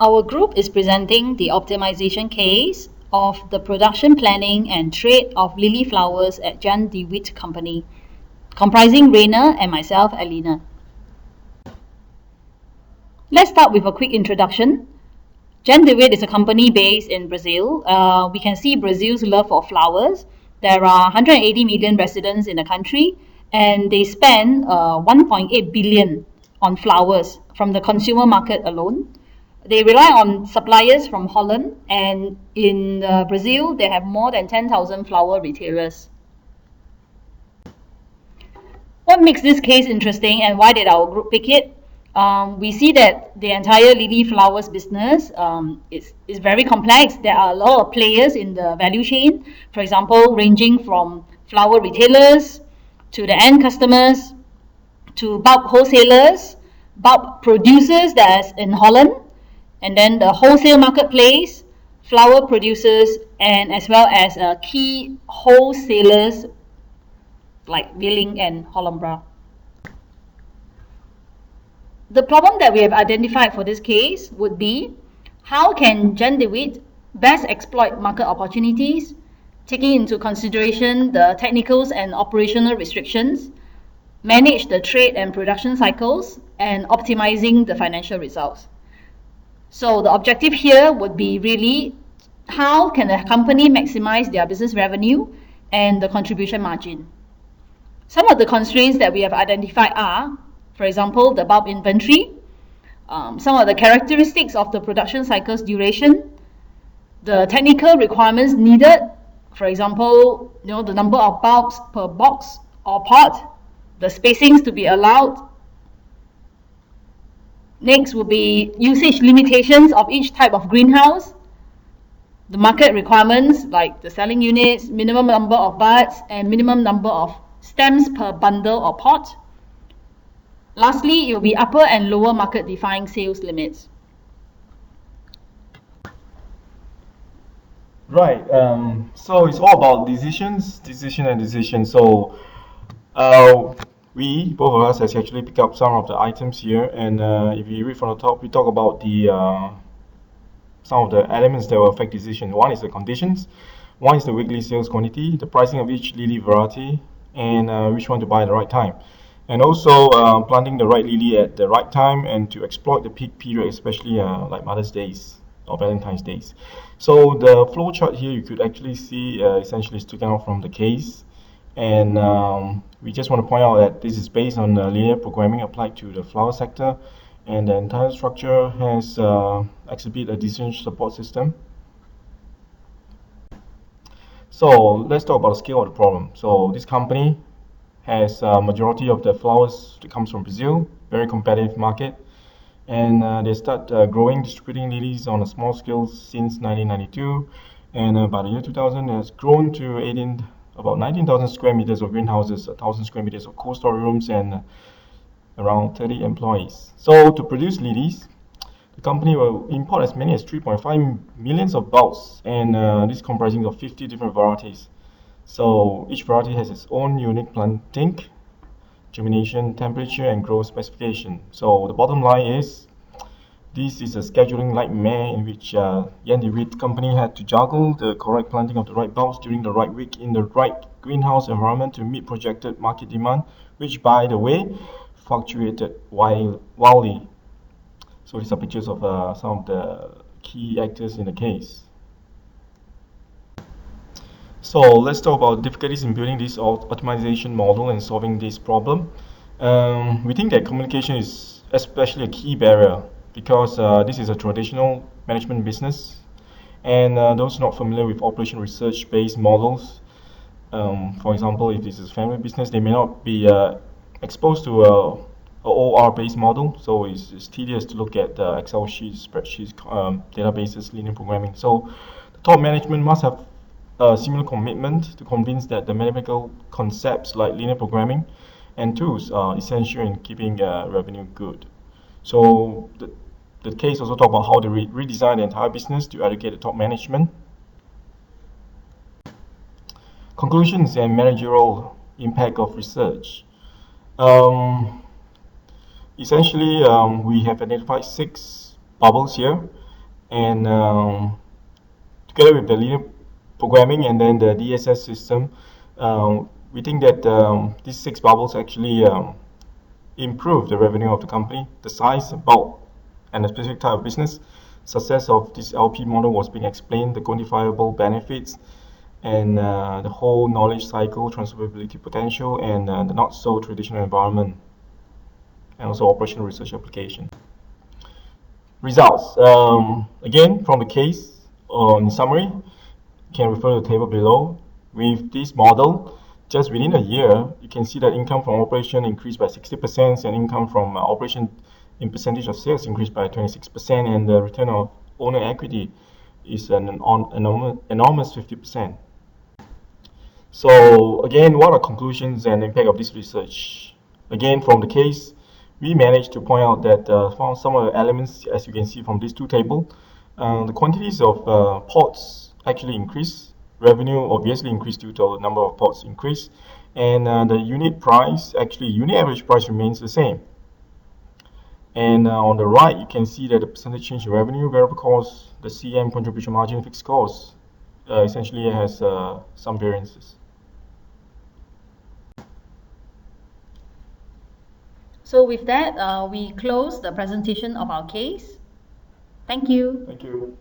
Our group is presenting the optimization case of the production planning and trade of lily flowers at Jan de Wit Company, comprising Rainer and myself, Alina. Let's start with a quick introduction. Jan de Wit is a company based in Brazil. We can see Brazil's love for flowers. There are 180 million residents in the country, and they spend 1.8 billion on flowers from the consumer market alone. They rely on suppliers from Holland, and in Brazil, they have more than 10,000 flower retailers. What makes this case interesting and why did our group pick it? We see that the entire lily flowers business is very complex. There are a lot of players in the value chain, for example, ranging from flower retailers to the end customers to bulk wholesalers, bulk producers that's in Holland, and then the wholesale marketplace, flower producers, and as well as key wholesalers like Wheeling and Holland-Bra. The problem that we have identified for this case would be how can Jan de Wit best exploit market opportunities, taking into consideration the technicals and operational restrictions, manage the trade and production cycles, and optimizing the financial results. So the objective here would be really how can a company maximize their business revenue and the contribution margin. Some of the constraints that we have identified are, for example, the bulk inventory, some of the characteristics of the production cycle's duration, the technical requirements needed, for example, the number of bulbs per box or pot, the spacings to be allowed. Next will be usage limitations of each type of greenhouse, the market requirements like the selling units, minimum number of buds, and minimum number of stems per bundle or pot. Lastly, it will be upper and lower market defined sales limits. Right. So it's all about decision. So we, both of us, has actually picked up some of the items here, and if you read from the top, we talk about the some of the elements that will affect decision. One is the conditions, one is the weekly sales quantity, the pricing of each lily variety, and which one to buy at the right time, and also planting the right lily at the right time and to exploit the peak period, especially like Mother's Days or Valentine's Days. So the flow chart here you could actually see essentially is taken off from the case, and we just want to point out that this is based on linear programming applied to the flower sector, and the entire structure has exhibit a decision support system. So let's talk about the scale of the problem. So this company has a majority of the flowers that comes from Brazil, very competitive market, and they start growing, distributing lilies on a small scale since 1992, and by the year 2000 it has grown to about 19,000 square meters of greenhouses, 1,000 square meters of cold storage rooms, and around 30 employees. So to produce lilies, the company will import as many as 3.5 millions of bulbs, and this comprising of 50 different varieties. So each variety has its own unique planting, germination, temperature, and growth specification. So the bottom line is, this is a scheduling nightmare in which Jan de Wit Company had to juggle the correct planting of the right bulbs during the right week in the right greenhouse environment to meet projected market demand, which, by the way, fluctuated wildly. So these are pictures of some of the key actors in the case. So let's talk about difficulties in building this optimization model and solving this problem. We think that communication is especially a key barrier, because this is a traditional management business, and those not familiar with operation research-based models, for example, if this is a family business, they may not be exposed to a OR-based model, so it's tedious to look at the Excel sheets, spreadsheets, databases, linear programming. So the top management must have a similar commitment to convince that the mathematical concepts like linear programming and tools are essential in keeping revenue good. So the case also talk about how to redesign the entire business to educate the top management. Conclusions and managerial impact of research. Essentially, we have identified 6 bubbles here, And together with the linear programming and then the DSS system, we think that these 6 bubbles actually improve the revenue of the company, the size, bulk, and the specific type of business. Success of this LP model was being explained, the quantifiable benefits, and the whole knowledge cycle, transferability potential, and the not so traditional environment, and also operational research application. Results. Again, from the case, in summary, you can refer to the table below. With this model, just within a year, you can see that income from operation increased by 60%, and income from operation in percentage of sales increased by 26%, and the return of owner equity is an enormous 50%. So again, what are conclusions and impact of this research? Again, from the case, we managed to point out that from some of the elements, as you can see from these 2 tables, the quantities of pots actually increase. Revenue obviously increased due to the number of pots increase, and the unit average price remains the same. And on the right, you can see that the percentage change in revenue, variable cost, the CM contribution margin, fixed costs, essentially has some variances. So with that, we close the presentation of our case. Thank you. Thank you.